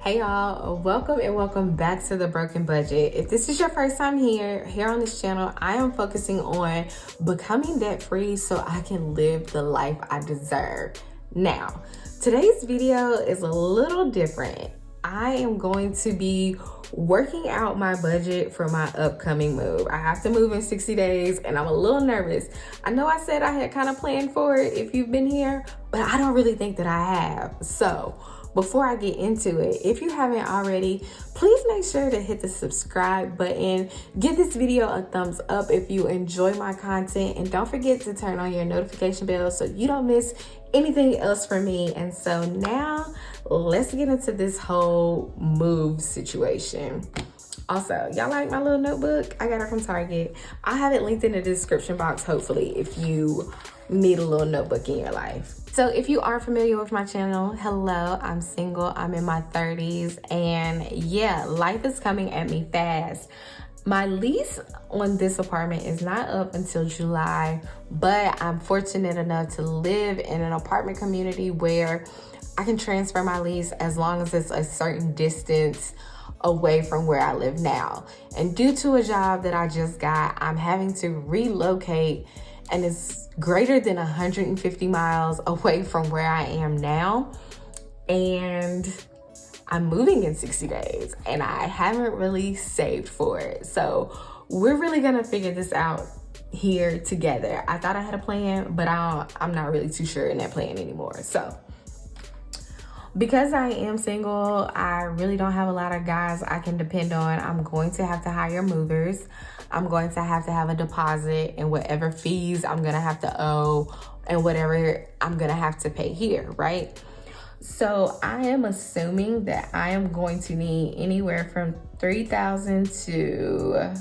Hey y'all, welcome and welcome back to The Broken Budget. If this is your first time here on this channel, I am focusing on becoming debt free so I can live the life I deserve. Now, today's video is a little different. I am going to be working out my budget for my upcoming move. I have to move in 60 days and I'm a little nervous. I know I said I had kind of planned for it if you've been here, but I don't really think that I have. So before I get into it, if you haven't already, please make sure to hit the subscribe button. Give this video a thumbs up if you enjoy my content, and don't forget to turn on your notification bell so you don't miss anything else from me. And so now let's get into this whole move situation. Also, y'all like my little notebook? I got it from Target. I have it linked in the description box, hopefully, if you need a little notebook in your life. So if you aren't familiar with my channel, hello, I'm single, I'm in my 30s, and yeah, life is coming at me fast. My lease on this apartment is not up until July, but I'm fortunate enough to live in an apartment community where I can transfer my lease as long as it's a certain distance away from where I live now. And due to a job that I just got, I'm having to relocate, and it's greater than 150 miles away from where I am now. And I'm moving in 60 days and I haven't really saved for it. So we're really gonna figure this out here together. I thought I had a plan, but I'm not really too sure in that plan anymore. So because I am single, I really don't have a lot of guys I can depend on. I'm going to have to hire movers. I'm going to have a deposit and whatever fees I'm gonna have to owe and whatever I'm gonna have to pay here, right? So I am assuming that I am going to need anywhere from $3,000 to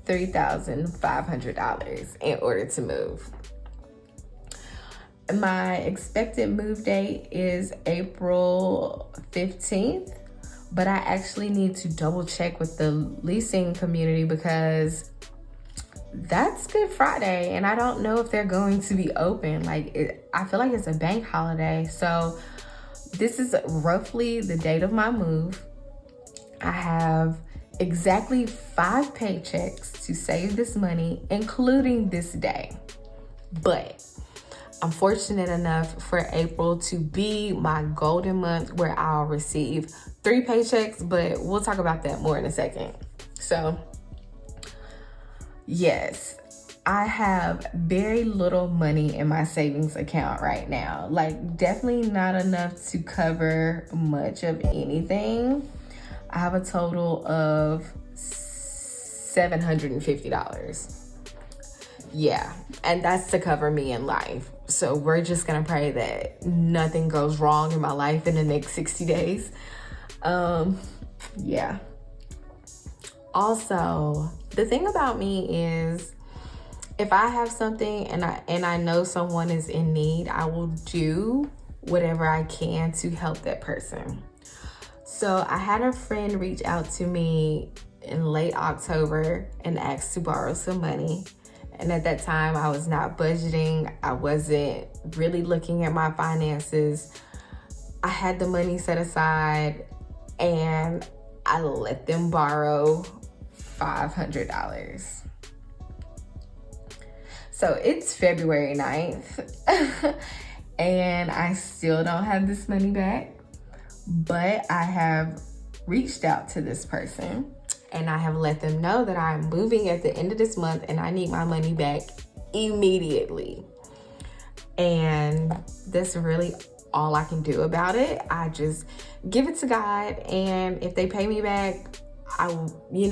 $3,500 in order to move. My expected move date is April 15th, but I actually need to double check with the leasing community because that's Good Friday and I don't know if they're going to be open. I feel like it's a bank holiday. So this is roughly the date of my move. I have exactly 5 paychecks to save this money, including this day. But I'm fortunate enough for April to be my golden month where I'll receive 3 paychecks, but we'll talk about that more in a second. So yes, I have very little money in my savings account right now. Definitely not enough to cover much of anything. I have a total of $750. Yeah, and that's to cover me in life. So we're just gonna pray that nothing goes wrong in my life in the next 60 days. Yeah. Also, the thing about me is if I have something and I know someone is in need, I will do whatever I can to help that person. So I had a friend reach out to me in late October and asked to borrow some money. And at that time, I was not budgeting. I wasn't really looking at my finances. I had the money set aside and I let them borrow $500. So it's February 9th and I still don't have this money back, but I have reached out to this person and I have let them know that I'm moving at the end of this month and I need my money back immediately. And that's really all I can do about it. I just give it to God, and if they pay me back, I'll be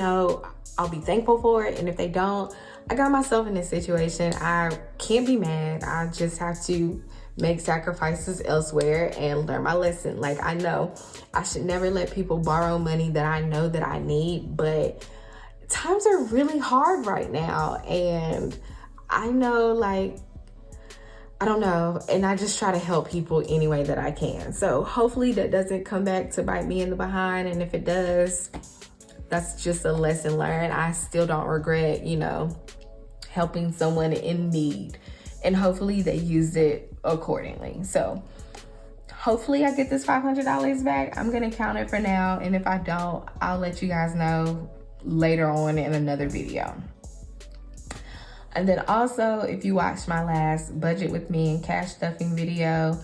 thankful for it. And if they don't, I got myself in this situation. I can't be mad. I just have to make sacrifices elsewhere and learn my lesson. I know I should never let people borrow money that I know that I need, but times are really hard right now. And I know, I don't know. And I just try to help people any way that I can. So hopefully that doesn't come back to bite me in the behind. And if it does, that's just a lesson learned. I still don't regret, helping someone in need. And hopefully they used it accordingly. So hopefully I get this $500 back. I'm gonna count it for now, and if I don't, I'll let you guys know later on in another video. And then also, if you watched my last budget with me and cash stuffing video,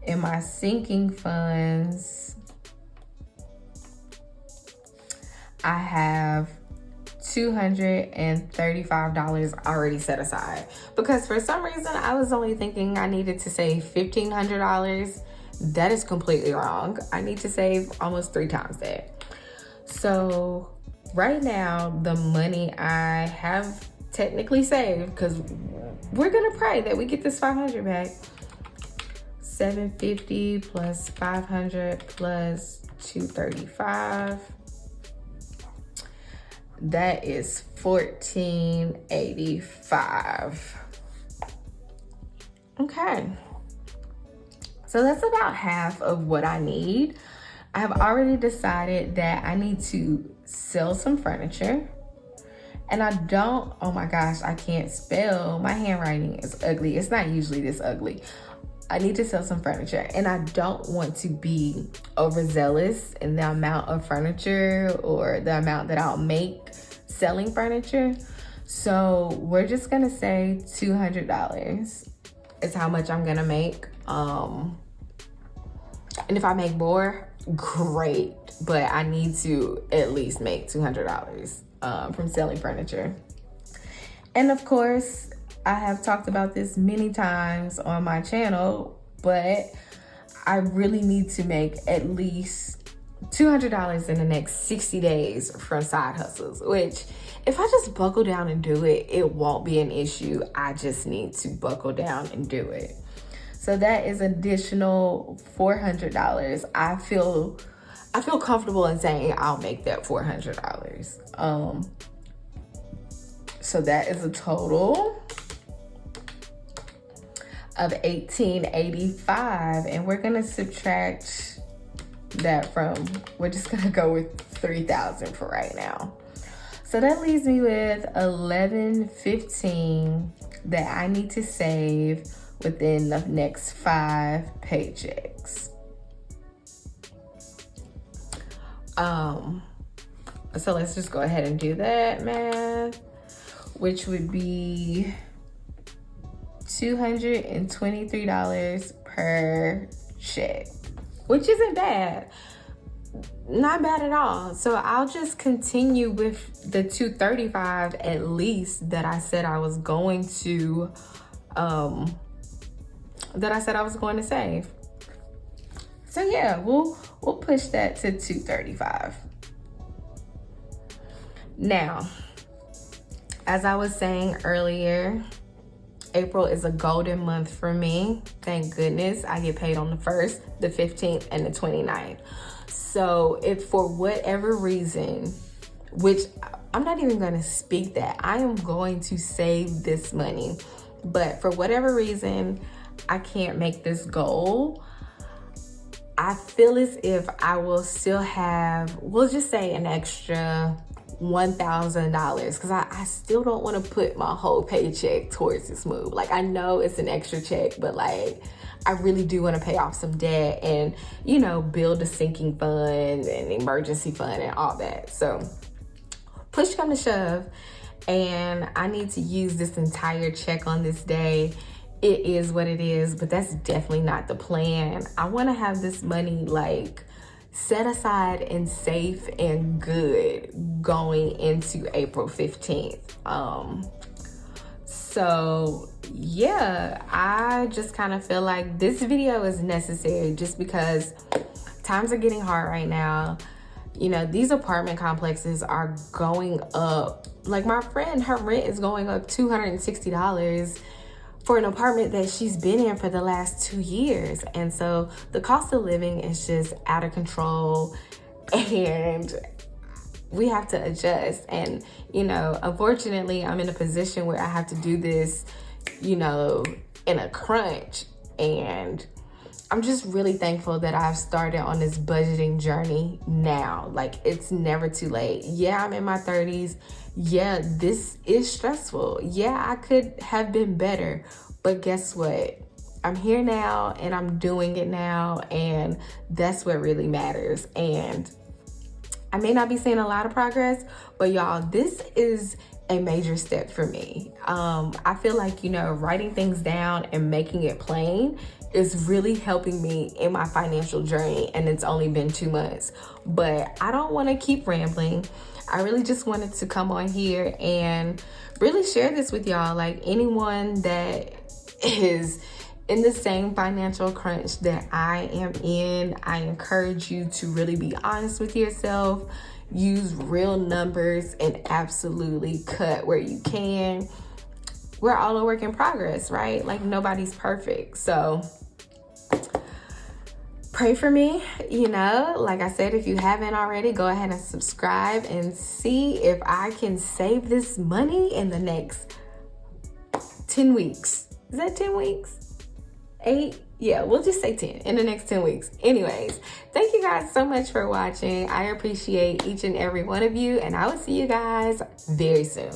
in my sinking funds, I have $235 already set aside, because for some reason I was only thinking I needed to save $1,500. That is completely wrong. I need to save almost 3 times that. So right now, the money I have technically saved, because we're gonna pray that we get this 500 back, 750 plus 500 plus 235, that is $1,485. Okay, so that's about half of what I need. I have already decided that I need to sell some furniture. And I don't, oh my gosh, I can't spell. My handwriting is ugly. It's not usually this ugly. I need to sell some furniture, and I don't want to be overzealous in the amount of furniture or the amount that I'll make selling furniture. So we're just gonna say $200 is how much I'm gonna make. And if I make more, great, but I need to at least make $200 from selling furniture. And of course, I have talked about this many times on my channel, but I really need to make at least $200 in the next 60 days from side hustles, which if I just buckle down and do it, it won't be an issue. I just need to buckle down and do it. So that is additional $400. I feel comfortable in saying I'll make that $400. So that is a total of $1,885, and we're gonna subtract that from, we're just gonna go with 3,000 for right now. So that leaves me with $1,115 that I need to save within the next 5 paychecks. So let's just go ahead and do that math, which would be $223 per check, which isn't bad. Not bad at all. So I'll just continue with the $235 at least that I said I was going to save. So yeah, we'll push that to $235. Now, as I was saying earlier, April is a golden month for me. Thank goodness. I get paid on the 1st, the 15th, and the 29th. So if for whatever reason, which I'm not even going to speak that, I am going to save this money, but for whatever reason, I can't make this goal, I feel as if I will still have, we'll just say an extra $1,000, because I still don't want to put my whole paycheck towards this move. Like, I know it's an extra check, but like, I really do want to pay off some debt and, you know, build a sinking fund and emergency fund and all that. So push come to shove, and I need to use this entire check on this day. It is what it is, but that's definitely not the plan. I want to have this money like set aside and safe and good going into April 15th. So yeah, I just kind of feel like this video is necessary just because times are getting hard right now. You know, these apartment complexes are going up. Like my friend, her rent is going up $260 for an apartment that she's been in for the last 2 years. And so the cost of living is just out of control, and we have to adjust. And, you know, unfortunately, I'm in a position where I have to do this, you know, in a crunch. And I'm just really thankful that I've started on this budgeting journey now. Like, it's never too late. Yeah, I'm in my 30s. Yeah, this is stressful. Yeah, I could have been better. But guess what? I'm here now and I'm doing it now, and that's what really matters. And I may not be seeing a lot of progress, but y'all, this is a major step for me. I feel like, you know, writing things down and making it plain is really helping me in my financial journey, and it's only been 2 months. But I don't want to keep rambling. I really just wanted to come on here and really share this with y'all. Like, anyone that is in the same financial crunch that I am in, I encourage you to really be honest with yourself, use real numbers, and absolutely cut where you can. We're all a work in progress, right? Like, nobody's perfect. So pray for me, you know. Like I said, if you haven't already, go ahead and subscribe and see if I can save this money in the next 10 weeks. Is that 10 weeks? 8? Yeah, we'll just say 10 in the next 10 weeks. Anyways, thank you guys so much for watching. I appreciate each and every one of you, and I will see you guys very soon.